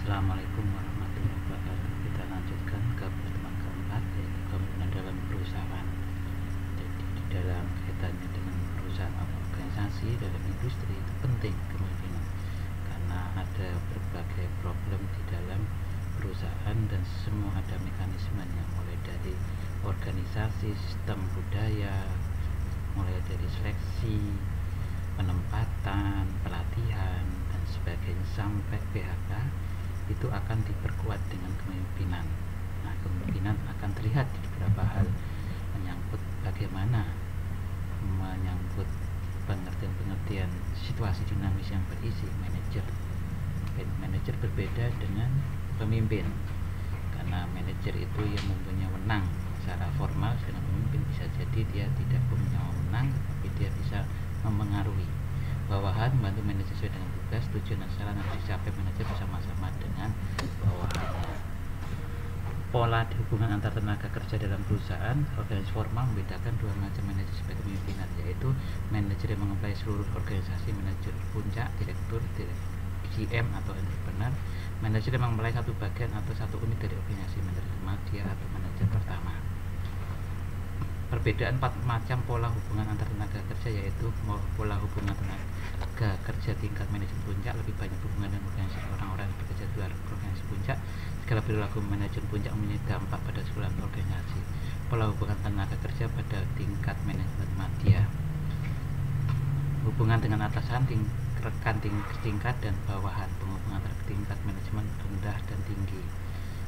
Assalamualaikum warahmatullahi wabarakatuh. Kita lanjutkan ke pertemuan keempat, yaitu kemungkinan dalam perusahaan. Jadi di dalam kaitannya dengan perusahaan atau organisasi dalam industri itu penting kemungkinan, karena ada berbagai problem di dalam perusahaan dan semua ada mekanismenya, mulai dari organisasi, sistem budaya, mulai dari seleksi, penempatan, pelatihan, dan sebagainya sampai PHK itu akan diperkuat dengan kepemimpinan. Nah, kemungkinan akan terlihat di beberapa hal menyangkut bagaimana menyangkut pengertian-pengertian situasi dinamis yang berisi manajer. Manajer berbeda dengan pemimpin, karena manajer itu yang mempunyai wewenang secara formal, sedangkan pemimpin bisa jadi dia tidak punya wewenang, tapi dia bisa mempengaruhi bawahan, membantu manajer sesuai dengan tugas, tujuan dan sasaran yang dicapai manajer bersama-sama dengan bawahannya. Pola hubungan antar tenaga kerja dalam perusahaan organisasi formal membedakan dua macam manajer sebagai pemimpinan, yaitu manajer yang mengemplai seluruh organisasi, manajer puncak, direktur, GM atau entrepreneur, manajer yang mengemplai satu bagian atau satu unit dari organisasi, manajer media atau manajer pertama. Perbedaan 4 macam pola hubungan antar tenaga kerja, yaitu pola hubungan tenaga kerja tingkat manajemen puncak lebih banyak hubungan dengan organisasi orang-orang yang bekerja di luar organisasi puncak. Segala perilaku manajemen puncak mempunyai dampak pada seluruh organisasi. Pola hubungan tenaga kerja pada tingkat manajemen media, hubungan dengan atasan, rekan tingkat dan bawahan, penghubungan antar tingkat manajemen rendah dan tinggi,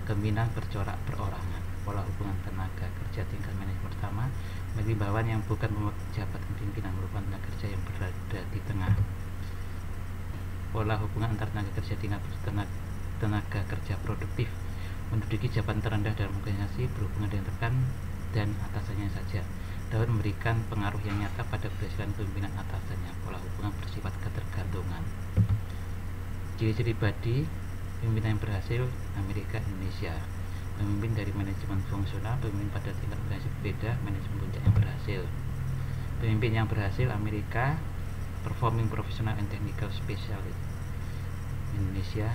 kepemimpinan bercorak perorangan. Pola hubungan tenaga kerja tingkat manajemen pertama, bagi bawahan yang bukan pejabat pimpinan merupakan tenaga kerja yang berada di tengah. Pola hubungan antar tenaga kerja tingkat tenaga kerja produktif, menduduki jabatan terendah dalam organisasi, berhubungan dengan rekan dan atasannya saja, dapat memberikan pengaruh yang nyata pada keberhasilan kepemimpinan atasannya. Pola hubungan bersifat ketergantungan. Ciri-ciri body pemimpinan yang berhasil Amerika, Indonesia. Pemimpin dari manajemen fungsional, pemimpin pada tingkat organisasi berbeda, manajemen puncak yang berhasil. Pemimpin yang berhasil Amerika, performing professional and technical specialist. Indonesia,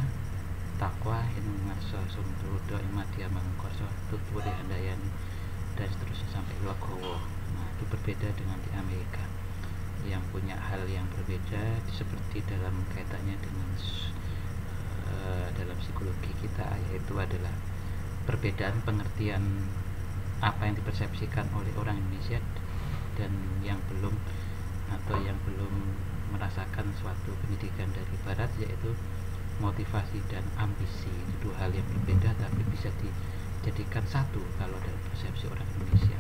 Takwa, Inungarso, Sumrudo, Imadia, Mangkorso, Tutwuri, Handayani, dan seterusnya sampai Logowo. Nah, itu berbeda dengan di Amerika, yang punya hal yang berbeda seperti dalam kaitannya dengan dalam psikologi kita, yaitu adalah perbedaan pengertian apa yang dipersepsikan oleh orang Indonesia dan yang belum merasakan suatu pendidikan dari Barat, yaitu motivasi dan ambisi. Itu dua hal yang berbeda tapi bisa dijadikan satu kalau dalam persepsi orang Indonesia.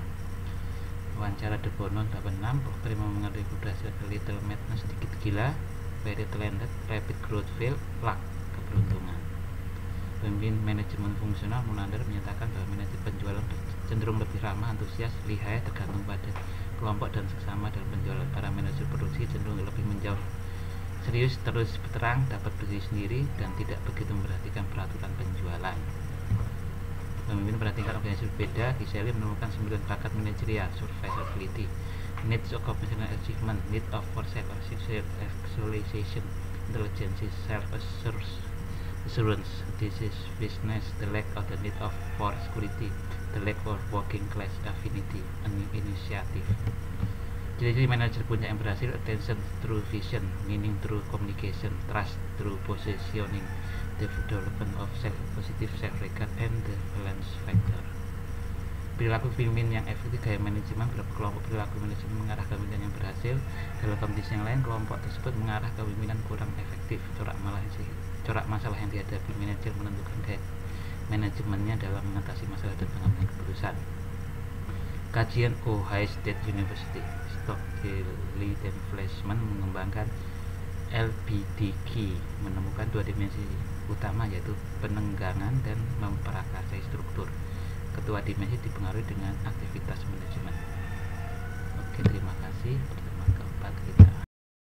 Wawancara De Bono 86, terima mengenai keberhasilan, little madness, sedikit gila, very talented, rapid growth, fail, luck, keberuntungan. Pemimpin manajemen fungsional Mulander menyatakan bahwa manajer penjualan cenderung lebih ramah, antusias, lihai, tergantung pada kelompok dan sesama dalam penjualan. Para manajer produksi cenderung lebih menjauh, serius, terus terang, dapat berdiri sendiri, dan tidak begitu memperhatikan peraturan penjualan. Pemimpin pada tingkat organisasi berbeda. Giseli menemukan 9 bakat manajerial: survivability, needs of professional achievement, need of foresight or self-actualization, intelligence, self-assurance, decisiveness, the lack of the need for security, the lack of working class affinity, initiative. Jadi manajer puncak yang berhasil: attention through vision, meaning through communication, trust through positioning, the development of positive self-regard, and the balance factor. Perilaku pemimpin yang efektif, gaya manajemen, kelompok perilaku manajemen mengarah ke pemimpinan yang berhasil. Dalam kondisi yang lain, kelompok tersebut mengarah ke pemimpinan kurang efektif. Corak masalah yang dihadapi manajer menentukan gaya manajemennya dalam mengatasi masalah dan pengambilan keputusan. Kajian Ohio State University, Stokely dan Fleischman mengembangkan LBDQ, menemukan 2 dimensi utama, yaitu penenggangan dan memprakarsai struktur. Kedua dimensi dipengaruhi dengan aktivitas manajemen. Oke, terima kasih. Pertemuan keempat kita